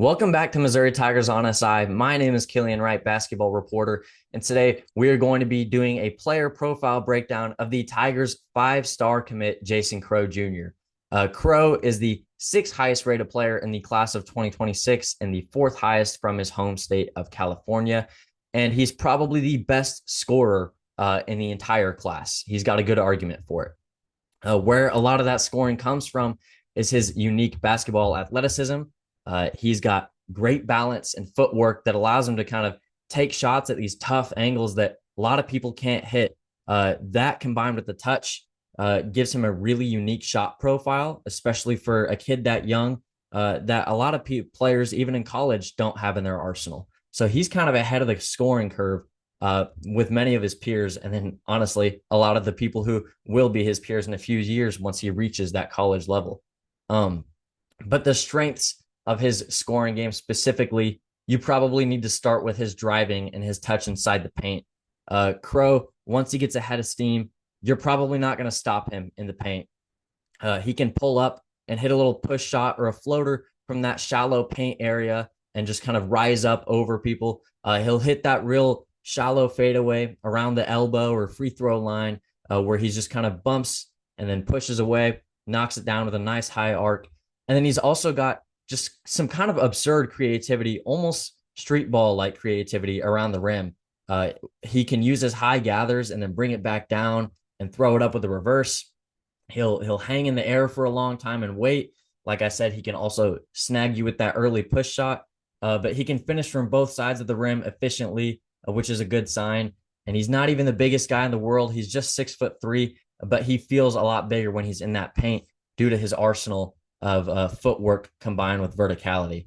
Welcome back to Missouri Tigers on SI. My name is Killian Wright, basketball reporter, and today we are going to be doing a player profile breakdown of the Tigers' five-star commit, Jason Crowe Jr. Crowe is the sixth highest rated player in the class of 2026 and the fourth highest from his home state of California, and he's probably the best scorer in the entire class. He's got a good argument for it. Where a lot of that scoring comes from is his unique basketball athleticism. He's got great balance and footwork that allows him to kind of take shots at these tough angles that a lot of people can't hit. That combined with the touch gives him a really unique shot profile, especially for a kid that young, that a lot of players, even in college, don't have in their arsenal. So he's kind of ahead of the scoring curve with many of his peers. And then, honestly, a lot of the people who will be his peers in a few years once he reaches that college level. But the strengths of his scoring game specifically, you probably need to start with his driving and his touch inside the paint. Crowe, once he gets ahead of steam, you're probably not going to stop him in the paint. He can pull up and hit a little push shot or a floater from that shallow paint area and just kind of rise up over people. He'll hit that real shallow fadeaway around the elbow or free throw line where he just kind of bumps and then pushes away, knocks it down with a nice high arc. And then he's also got just some kind of absurd creativity, almost street ball like creativity around the rim. He can use his high gathers and then bring it back down and throw it up with the reverse. He'll hang in the air for a long time and wait. Like I said, he can also snag you with that early push shot, but he can finish from both sides of the rim efficiently, which is a good sign. And he's not even the biggest guy in the world. He's just 6'3", but he feels a lot bigger when he's in that paint due to his arsenal of footwork combined with verticality.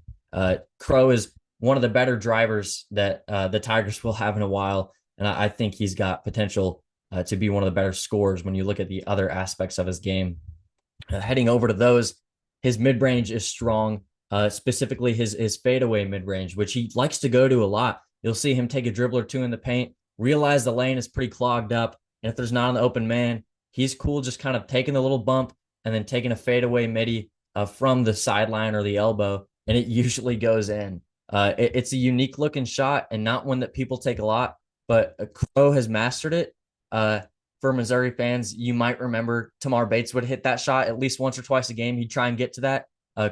Crowe is one of the better drivers that the Tigers will have in a while, and I think he's got potential to be one of the better scorers when you look at the other aspects of his game. Heading over to those, his mid-range is strong, specifically his fadeaway mid-range, which he likes to go to a lot. You'll see him take a dribble or two in the paint, realize the lane is pretty clogged up, and if there's not an open man, he's cool just kind of taking the little bump and then taking a fadeaway midi from the sideline or the elbow, and it usually goes in. It's a unique looking shot and not one that people take a lot, but Crowe has mastered it. For Missouri fans, you might remember Tamar Bates would hit that shot at least once or twice a game. He'd try and get to that.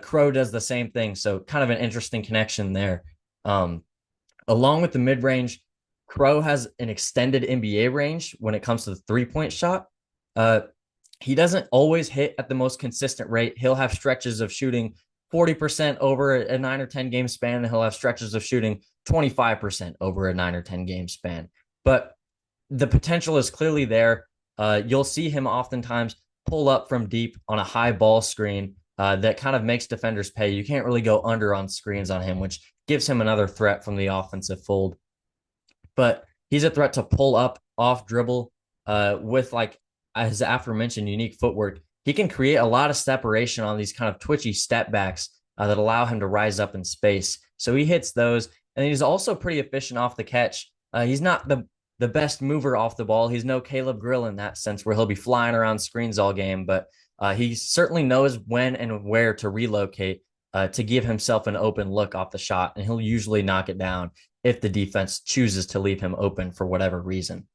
Crowe does the same thing, so kind of an interesting connection there. Along with the mid-range, Crowe has an extended NBA range when it comes to the three-point shot. He doesn't always hit at the most consistent rate. He'll have stretches of shooting 40% over a 9 or 10 game span, and he'll have stretches of shooting 25% over a 9 or 10 game span. But the potential is clearly there. You'll see him oftentimes pull up from deep on a high ball screen that kind of makes defenders pay. You can't really go under on screens on him, which gives him another threat from the offensive fold. But he's a threat to pull up off dribble with, like, as aforementioned, unique footwork. He can create a lot of separation on these kind of twitchy step backs that allow him to rise up in space. So he hits those, and he's also pretty efficient off the catch. He's not the best mover off the ball. He's no Caleb Grill in that sense, where he'll be flying around screens all game, but he certainly knows when and where to relocate to give himself an open look off the shot, and he'll usually knock it down if the defense chooses to leave him open for whatever reason.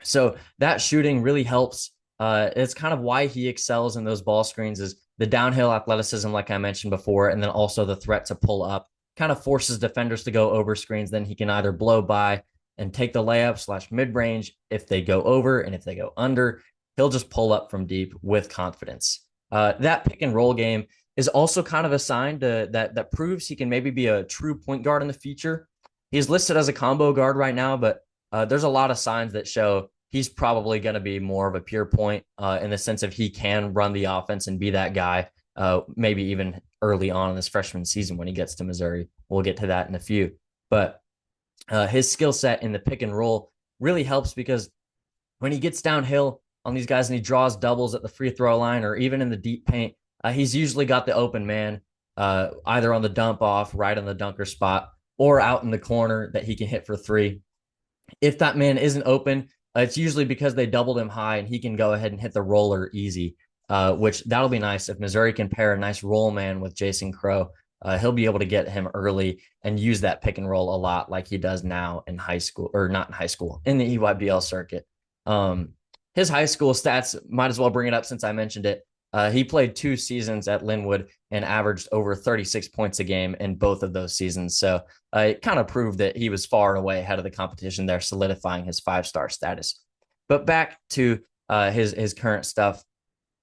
So that shooting really helps. It's kind of why he excels in those ball screens is the downhill athleticism, like I mentioned before, and then also the threat to pull up kind of forces defenders to go over screens. Then he can either blow by and take the layup / mid-range if they go over, and if they go under, he'll just pull up from deep with confidence. That pick and roll game is also kind of a sign that proves he can maybe be a true point guard in the future. He's listed as a combo guard right now, but there's a lot of signs that show he's probably going to be more of a pure point in the sense of he can run the offense and be that guy, maybe even early on in this freshman season when he gets to Missouri. We'll get to that in a few. But his skill set in the pick and roll really helps because when he gets downhill on these guys and he draws doubles at the free throw line or even in the deep paint, he's usually got the open man either on the dump off, right on the dunker spot, or out in the corner that he can hit for three. If that man isn't open, it's usually because they doubled him high and he can go ahead and hit the roller easy, which that'll be nice if Missouri can pair a nice roll man with Jason Crowe. he'll be able to get him early and use that pick and roll a lot like he does now in high school, or not in high school, in the EYBL circuit. His high school stats, might as well bring it up since I mentioned it. He played 2 seasons at Linwood and averaged over 36 points a game in both of those seasons. So it kind of proved that he was far and away ahead of the competition there, solidifying his 5-star status. But back to his current stuff.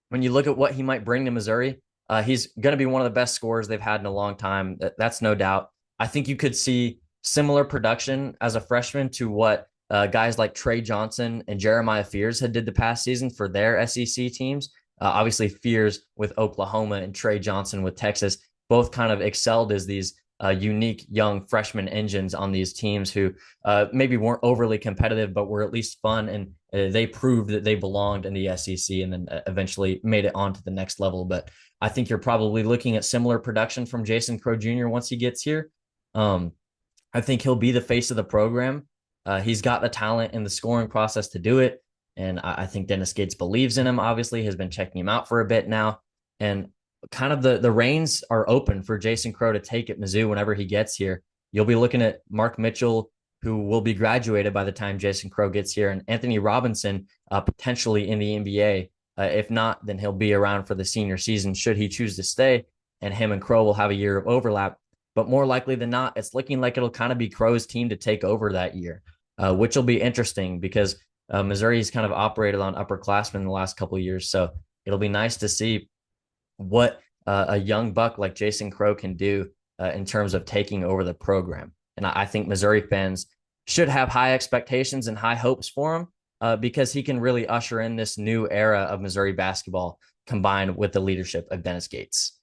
When you look at what he might bring to Missouri, he's going to be one of the best scorers they've had in a long time. That's no doubt. I think you could see similar production as a freshman to what guys like Trey Johnson and Jeremiah Fears had did the past season for their SEC teams. Obviously, Fears with Oklahoma and Trey Johnson with Texas both kind of excelled as these unique young freshman engines on these teams who maybe weren't overly competitive, but were at least fun. And they proved that they belonged in the SEC and then eventually made it on to the next level. But I think you're probably looking at similar production from Jason Crowe Jr. once he gets here. I think he'll be the face of the program. He's got the talent in the scoring process to do it. And I think Dennis Gates believes in him, obviously, has been checking him out for a bit now. And kind of the reins are open for Jason Crowe to take at Mizzou whenever he gets here. You'll be looking at Mark Mitchell, who will be graduated by the time Jason Crowe gets here, and Anthony Robinson potentially in the NBA. If not, then he'll be around for the senior season should he choose to stay, and him and Crowe will have a year of overlap. But more likely than not, it's looking like it'll kind of be Crowe's team to take over that year, which will be interesting because Missouri's kind of operated on upperclassmen in the last couple of years. So it'll be nice to see what a young buck like Jason Crowe can do in terms of taking over the program. And I think Missouri fans should have high expectations and high hopes for him because he can really usher in this new era of Missouri basketball combined with the leadership of Dennis Gates.